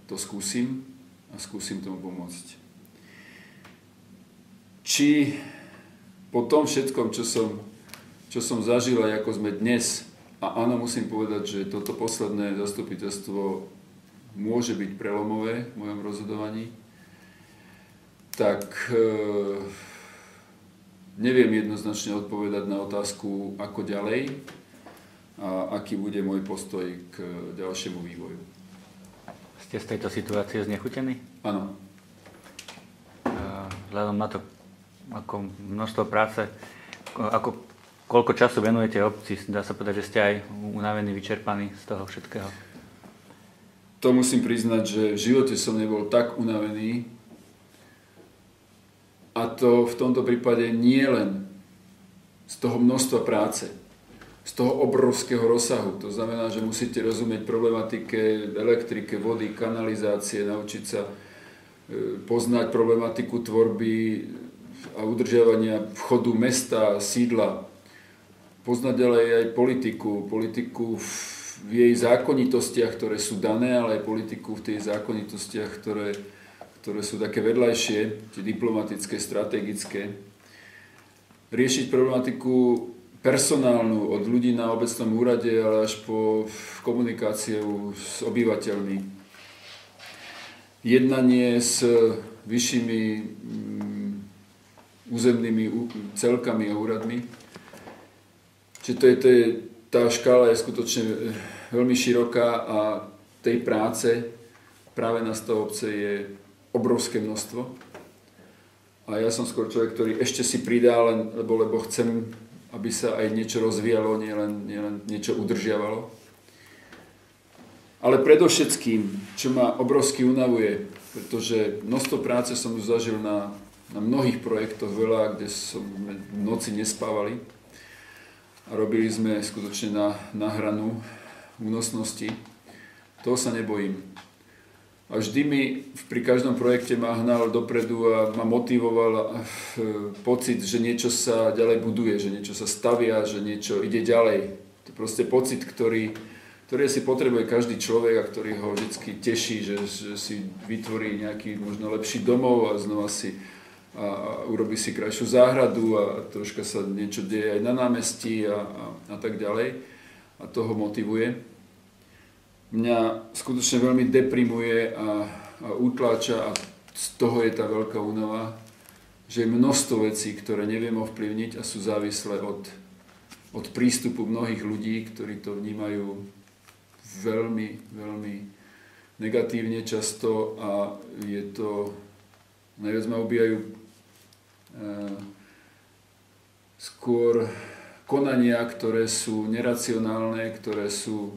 to skúsim a skúsim tomu pomôcť. Či po tom všetkom, čo som zažil aj ako sme dnes, a áno, musím povedať, že toto posledné zastupiteľstvo môže byť prelomové v mojom rozhodovaní, tak neviem jednoznačne odpovedať na otázku, ako ďalej a aký bude môj postoj k ďalšiemu vývoju. Ste z tejto situácie znechutení? Áno. Vzhľadom na to, ako množstvo práce, koľko času venujete obci, dá sa povedať, že ste aj unavení, vyčerpaní z toho všetkého? To musím priznať, že v živote som nebol tak unavený, a to v tomto prípade nie len z toho množstva práce, z toho obrovského rozsahu. To znamená, že musíte rozumieť problematike elektrike, vody, kanalizácie, naučiť sa poznať problematiku tvorby a udržiavania vchodu mesta, sídla. Poznať ďalej aj politiku v jej zákonitostiach, ktoré sú dané, ale aj politiku v tej zákonitostiach, ktoré sú také vedľajšie, tie diplomatické, strategické. Riešiť problematiku personálnu od ľudí na obecnom úrade, ale až po komunikáciu s obyvateľmi. Jednanie s vyššími územnými celkami a úradmi. Čiže tá škála je skutočne veľmi široká a tej práce práve na 100 obce je obrovské množstvo. A ja som skôr človek, ktorý ešte si pridá, lebo chcem, aby sa aj niečo rozvíjalo, nielen niečo udržiavalo. Ale predovšetkým, čo ma obrovsky unavuje, pretože množstvo práce som už zažil na mnohých projektoch veľa, kde som v noci nespávali a robili sme skutočne na hranu únosnosti. Toho sa nebojím. A vždy mi pri každom projekte ma hnal dopredu a ma motivoval pocit, že niečo sa ďalej buduje, že niečo sa stavia, že niečo ide ďalej. To je proste pocit, ktorý si potrebuje každý človek a ktorý ho vždy teší, že si vytvorí nejaký možno lepší domov a znova si urobí si krajšiu záhradu a troška sa niečo deje aj na námestí a tak ďalej. A to ho motivuje. Mňa skutočne veľmi deprimuje a utláča a z toho je tá veľká únava, že je množstvo vecí, ktoré neviem ovplyvniť a sú závislé od prístupu mnohých ľudí, ktorí to vnímajú veľmi, veľmi negatívne často a je to, najviac ma ubíjajú skôr konania, ktoré sú neracionálne, ktoré sú,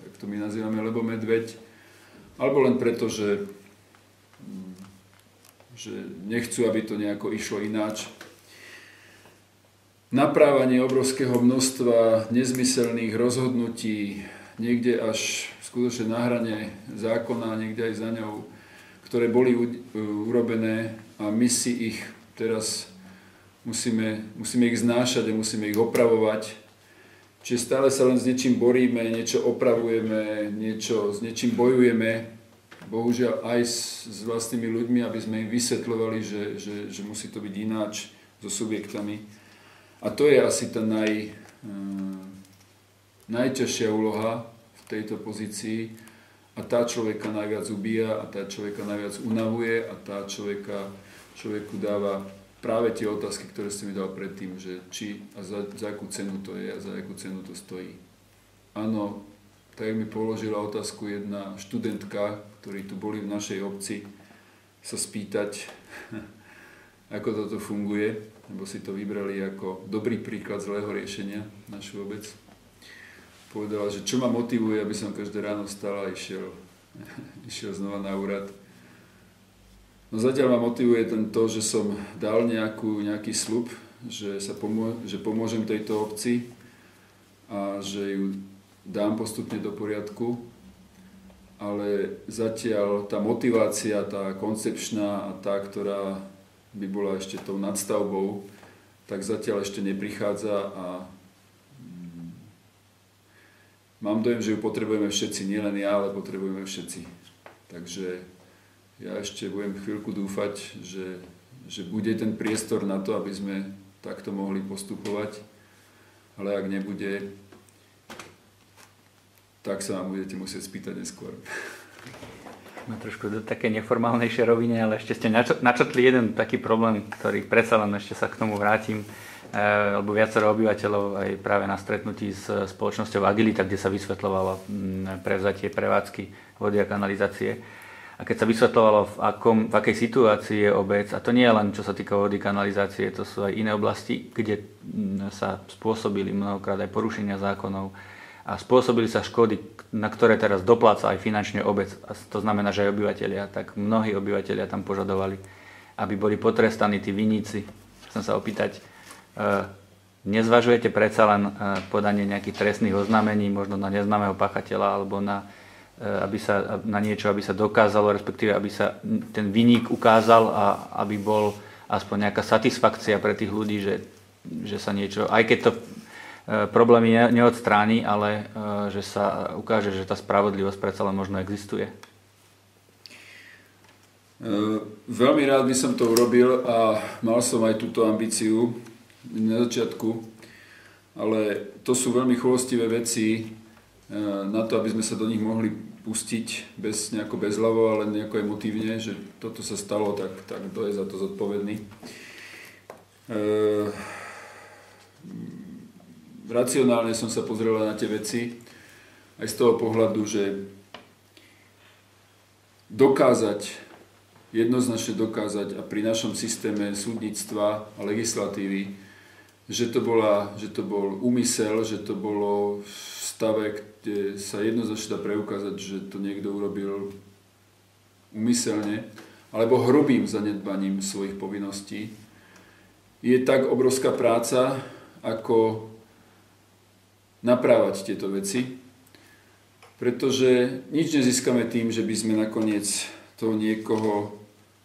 jak to my nazývame, lebo medveď, alebo len preto, že nechcú, aby to nejako išlo ináč. Naprávanie obrovského množstva nezmyselných rozhodnutí, niekde až skutočne na hrane zákona, niekde aj za ňou, ktoré boli urobené a my si ich teraz musíme ich znášať a musíme ich opravovať. Čiže stále sa len s niečím boríme, niečo opravujeme, s niečím bojujeme, bohužiaľ aj s vlastnými ľuďmi, aby sme im vysvetľovali, že musí to byť ináč so subjektami. A to je asi tá najťažšia úloha v tejto pozícii a tá človeka najviac ubíja a tá človeka najviac unavuje a tá človeku dáva práve tie otázky, ktoré ste mi dal predtým, že či a za akú cenu to je a za akú cenu to stojí. Áno, tak mi položila otázku jedna študentka, ktorí tu boli v našej obci, sa spýtať, ako toto funguje, lebo si to vybrali ako dobrý príklad zlého riešenia našu obec. Povedala, že čo ma motivuje, aby som každé ráno vstal a išiel znova na úrad. No zatiaľ ma motivuje to, že som dal nejaký sľub, že pomôžem tejto obci a že ju dám postupne do poriadku, ale zatiaľ tá motivácia, tá koncepčná a tá, ktorá by bola ešte tou nadstavbou, tak zatiaľ ešte neprichádza a mám dojem, že ju potrebujeme všetci, nielen ja, ale potrebujeme všetci. Takže ja ešte budem chvíľku dúfať, že bude ten priestor na to, aby sme takto mohli postupovať, ale ak nebude, tak sa vám budete musieť spýtať neskôr. No, trošku do také neformálnejšej rovine, ale ešte ste načrtli jeden taký problém, ktorý predsa len ešte sa k tomu vrátim, lebo viacero obyvateľov aj práve na stretnutí s spoločnosťou Agilita, kde sa vysvetľovalo prevzatie prevádzky vody a kanalizácie. A keď sa vysvetľovalo, v akej situácii je obec, a to nie je len čo sa týka vody, kanalizácie, to sú aj iné oblasti, kde sa spôsobili mnohokrát aj porušenia zákonov a spôsobili sa škody, na ktoré teraz dopláca aj finančne obec, a to znamená, že aj obyvateľia, tak mnohí obyvateľia tam požadovali, aby boli potrestaní tí vinníci. Chcem sa opýtať, nezvažujete predsa len podanie nejakých trestných oznámení, možno na neznámeho páchateľa, alebo na niečo, aby sa dokázalo, respektíve aby sa ten vinník ukázal a aby bol aspoň nejaká satisfakcia pre tých ľudí, že sa niečo, aj keď to problémy neodstráni, ale že sa ukáže, že tá spravodlivosť predsa len možno existuje? Veľmi rád by som to urobil a mal som aj túto ambíciu na začiatku, ale to sú veľmi chôstivé veci na to, aby sme sa do nich mohli pustiť nejako bezhlavo, ale nejako emotívne, že toto sa stalo, tak kto je za to zodpovedný. Racionálne som sa pozrel na tie veci aj z toho pohľadu, že jednoznačne dokázať a pri našom systéme súdnictva a legislatívy, že to bol úmysel, že to bolo v stave, kde sa jednoznačne dá preukázať, že to niekto urobil úmyselne alebo hrubým zanedbaním svojich povinností, je tak obrovská práca, ako naprávať tieto veci, pretože nič nezískame tým, že by sme nakoniec toho niekoho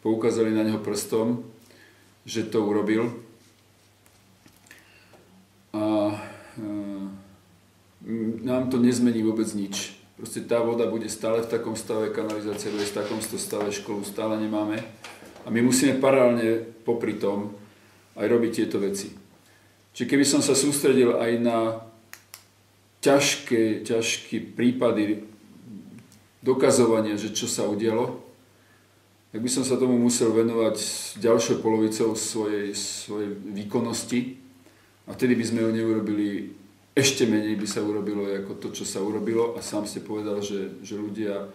poukázali na neho prstom, že to urobil. A nám to nezmení vôbec nič. Proste tá voda bude stále v takom stave, kanalizácia bude v takom stave, školu stále nemáme. A my musíme paralelne popri tom aj robiť tieto veci. Čiže keby som sa sústredil aj na ťažké prípady dokazovania, že čo sa udialo, tak by som sa tomu musel venovať s ďalšou polovicou svojej výkonnosti a vtedy by sme ho neurobili, ešte menej by sa urobilo ako to, čo sa urobilo, a sám ste povedal, že ľudia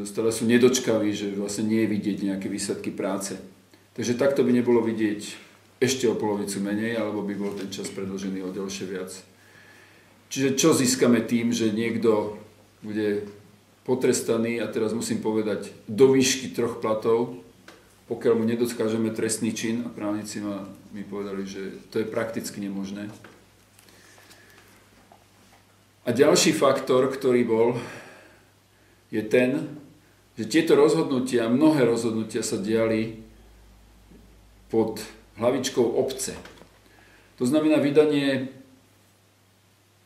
stále sú nedočkaví, že vlastne nie je vidieť nejaké výsledky práce. Takže takto by nebolo vidieť ešte o polovicu menej, alebo by bol ten čas predĺžený o ďalšie viac. Čiže čo získame tým, že niekto bude potrestaný, a teraz musím povedať, do výšky 3 platov, pokiaľ mu nedokážeme trestný čin, a právnici mi povedali, že to je prakticky nemožné. A ďalší faktor, ktorý bol, je ten, že tieto rozhodnutia, mnohé rozhodnutia sa diali pod hlavičkou obce. To znamená vydanie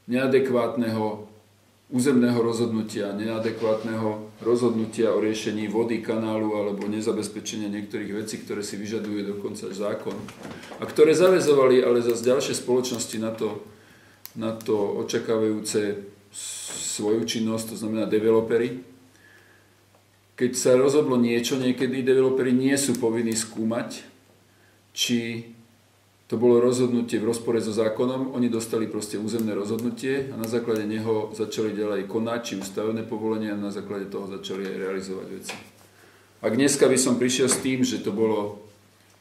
neadekvátneho územného rozhodnutia, neadekvátneho rozhodnutia o riešení vody, kanálu alebo nezabezpečenia niektorých vecí, ktoré si vyžaduje dokonca zákon a ktoré zaväzovali ale zase ďalšie spoločnosti na to očakávajúce svoju činnosť, to znamená developeri. Keď sa rozhodlo niečo, niekedy developeri nie sú povinní skúmať, či to bolo rozhodnutie v rozpore so zákonom, oni dostali proste územné rozhodnutie a na základe neho začali ďalej konať, či stavebné povolenie, a na základe toho začali aj realizovať veci. Ak dneska by som prišiel s tým, že to bolo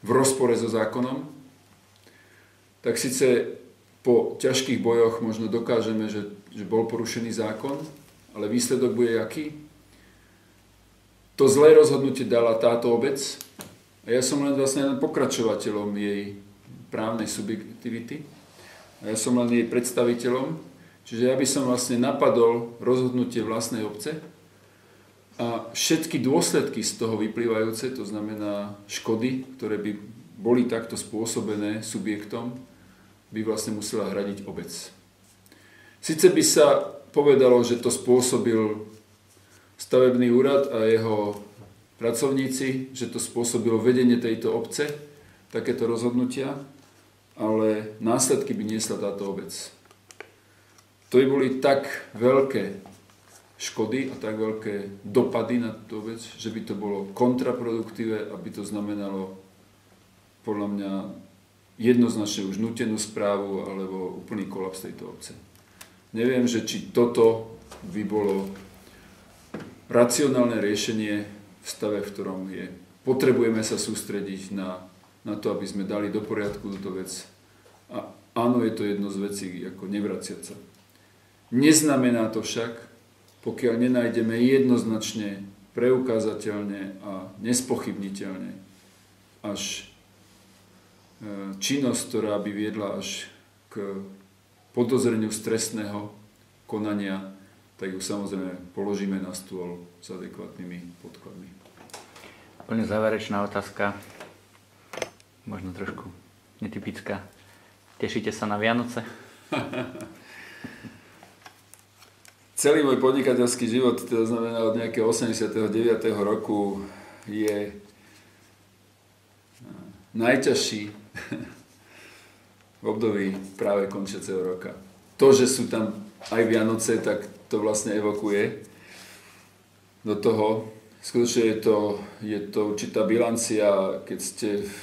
v rozpore so zákonom, tak síce po ťažkých bojoch možno dokážeme, že bol porušený zákon, ale výsledok bude aký? To zlé rozhodnutie dala táto obec a ja som len pokračovateľom jej právnej subjektivity. A ja som len jej predstaviteľom, Čiže ja by som vlastne napadol rozhodnutie vlastnej obce a všetky dôsledky z toho vyplývajúce, to znamená škody, ktoré by boli takto spôsobené subjektom, by vlastne musela hradiť obec. Sice by sa povedalo, že to spôsobil stavebný úrad a jeho pracovníci, že to spôsobilo vedenie tejto obce, takéto rozhodnutia, ale následky by niesla táto obec. To by boli tak veľké škody a tak veľké dopady na tú vec, že by to bolo kontraproduktívne, aby to znamenalo podľa mňa jednoznačne už nútenú správu alebo úplný kolaps tejto obce. Neviem, že či toto by bolo racionálne riešenie v stave, v ktorom je. Potrebujeme sa sústrediť na to, aby sme dali do poriadku túto vec. A áno, je to jedno z vecí, ako nevraciať sa. Neznamená to však, pokiaľ nenájdeme jednoznačne, preukázateľne a nespochybniteľne až činnosť, ktorá by viedla až k podozreniu z trestného konania, tak ju samozrejme položíme na stôl s adekvátnymi podkladmi. Úplne záverečná otázka, možno trošku netypická. Tešíte sa na Vianoce? Celý môj podnikateľský život, to znamená od nejakého 89. roku, je najťažší v období práve končiaceho roka. To, že sú tam aj Vianoce, tak to vlastne evokuje do toho. Skutočne je to určitá bilancia, keď ste v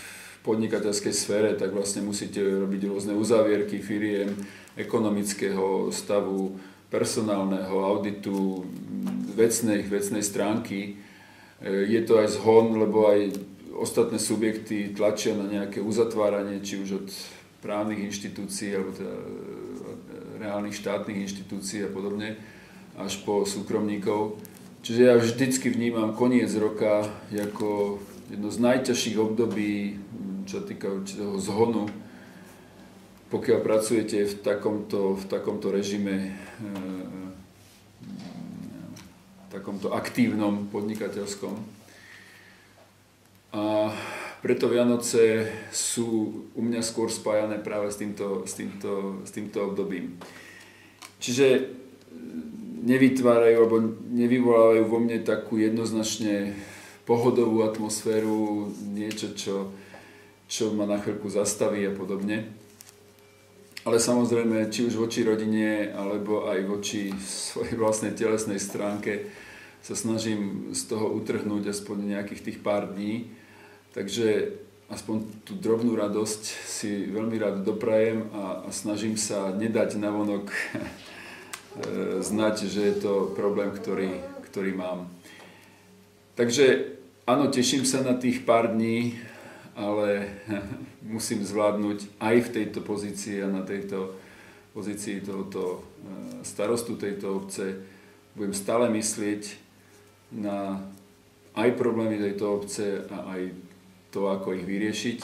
podnikateľskej sfére, tak vlastne musíte robiť rôzne uzávierky firiem, ekonomického stavu, personálneho auditu, vecnej stránky. Je to aj zhon, lebo aj ostatné subjekty tlačia na nejaké uzatváranie, či už od právnych inštitúcií, alebo teda reálnych štátnych inštitúcií a podobne, až po súkromníkov. Čiže ja vždycky vnímam koniec roka ako jedno z najťažších období, čo týka určitého zhonu, pokiaľ pracujete v takomto režime, takomto aktívnom podnikateľskom. A preto Vianoce sú u mňa skôr spájané práve s týmto obdobím. Čo nevytvárajú alebo nevyvolávajú vo mne takú jednoznačne pohodovú atmosféru, niečo, čo ma na chvíľku zastaví a podobne. Ale samozrejme, či už voči rodine, alebo aj voči svojej vlastnej telesnej stránke sa snažím z toho utrhnúť aspoň nejakých tých pár dní. Takže aspoň tú drobnú radosť si veľmi rád doprajem a snažím sa nedať navonok znať, že je to problém, ktorý mám. Takže áno, teším sa na tých pár dní, ale musím zvládnuť aj v tejto pozícii a na tejto pozícii tohoto starostu tejto obce. Budem stále myslieť na aj problémy tejto obce a aj to, ako ich vyriešiť.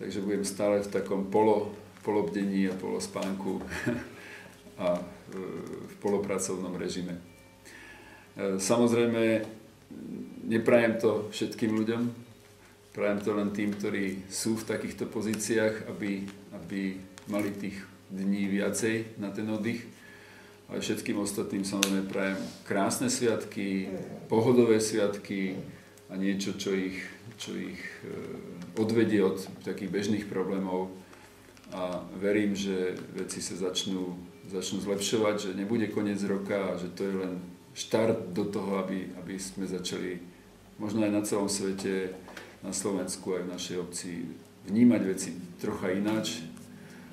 Takže budem stále v takom polobdení a polospánku a v polopracovnom režime. Samozrejme, neprajem to všetkým ľuďom, prajem to len tým, ktorí sú v takýchto pozíciách, aby mali tých dní viacej na ten oddych. Ale všetkým ostatným samozrejme prajem krásne sviatky, pohodové sviatky a niečo, čo ich odvedie od takých bežných problémov. A verím, že veci sa začnú zlepšovať, že nebude koniec roka a že to je len štart do toho, aby sme začali možno aj na celom svete, na Slovensku aj v našej obci vnímať veci trocha ináč.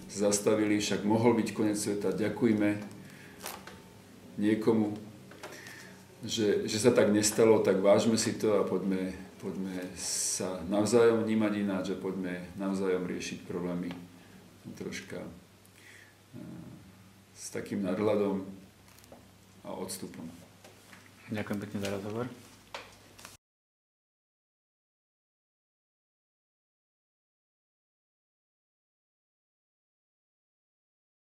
Zastavili, však mohol byť koniec sveta, ďakujme niekomu, že sa tak nestalo, tak vážme si to a poďme sa navzájom vnímať ináč a poďme navzájom riešiť problémy troška s takým nadhľadom a odstupom. Ďakujem pekne za rozhovor.